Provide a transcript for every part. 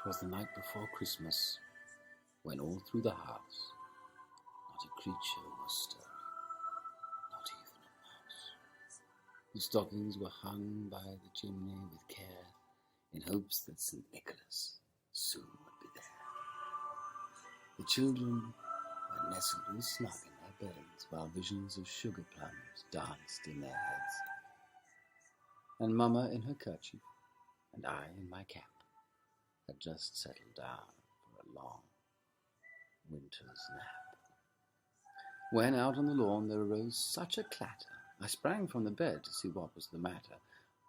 'Twas the night before Christmas, when all through the house not a creature was stirring, not even a mouse. The stockings were hung by the chimney with care, in hopes that St. Nicholas soon would be there. The children were nestled all snug in their beds, while visions of sugar plums danced in their heads. And Mamma in her kerchief, and I in my cap, had just settled down for a long winter's nap. When out on the lawn there arose such a clatter, I sprang from the bed to see what was the matter.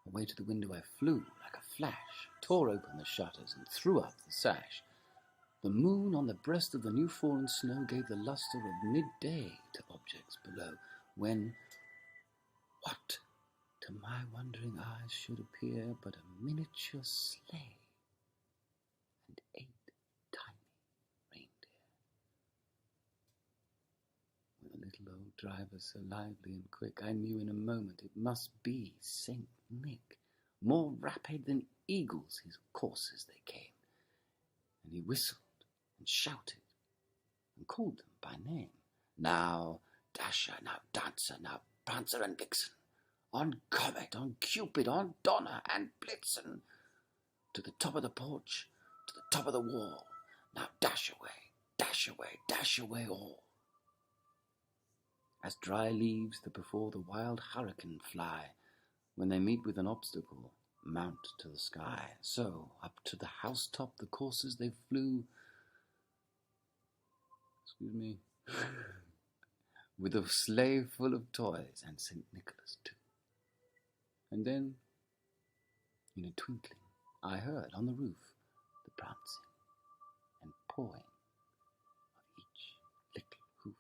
Away to the window I flew like a flash, tore open the shutters and threw up the sash. The moon on the breast of the new-fallen snow gave the lustre of midday to objects below, when what to my wondering eyes should appear but a miniature sleigh and 8 tiny reindeer. With a little old driver so lively and quick, I knew in a moment it must be Saint Nick. More rapid than eagles his coursers they came, and he whistled and shouted and called them by name. Now Dasher, now Dancer, now Prancer and Vixen, on Comet, on Cupid, on Donner and Blitzen, to the top of the porch, to the top of the wall, now dash away, dash away, dash away all. As dry leaves that before the wild hurricane fly, when they meet with an obstacle, mount to the sky, so up to the housetop the coursers they flew, with a sleigh full of toys and St. Nicholas too. And then, in a twinkling, I heard on the roof the prancing and pawing of each little hoof.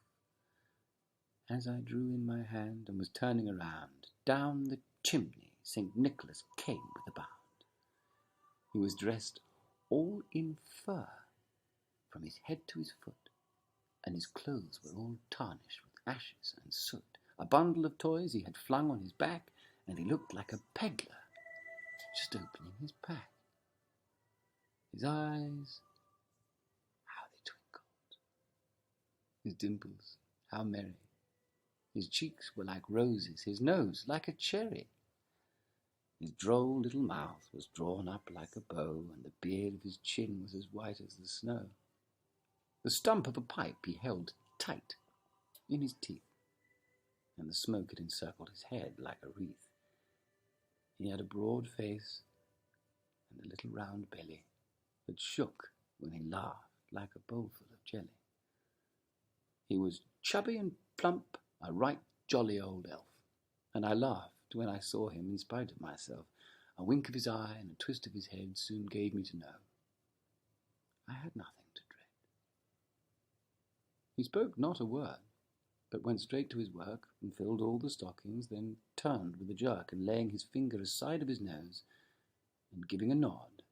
As I drew in my hand and was turning around, down the chimney St. Nicholas came with a bound. He was dressed all in fur, from his head to his foot, and his clothes were all tarnished with ashes and soot. A bundle of toys he had flung on his back, and he looked like a peddler just opening his pack. His eyes, how they twinkled. His dimples, how merry. His cheeks were like roses, his nose like a cherry. His droll little mouth was drawn up like a bow, and the beard of his chin was as white as the snow. The stump of a pipe he held tight in his teeth, and the smoke had encircled his head like a wreath. He had a broad face and a little round belly that shook when he laughed like a bowlful of jelly. He was chubby and plump, a right jolly old elf, and I laughed when I saw him in spite of myself. A wink of his eye and a twist of his head soon gave me to know I had nothing to dread. He spoke not a word, but went straight to his work and filled all the stockings, then turned with a jerk, and laying his finger aside of his nose and giving a nod,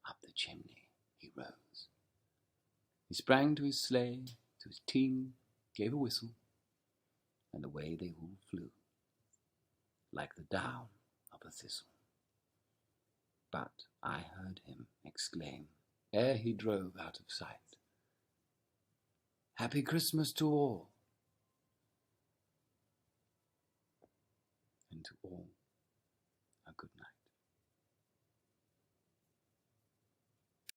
up the chimney he rose. He sprang to his sleigh, to his team, gave a whistle, and away they all flew, like the down of a thistle. But I heard him exclaim, ere he drove out of sight, "Happy Christmas to all!" And to all a good night.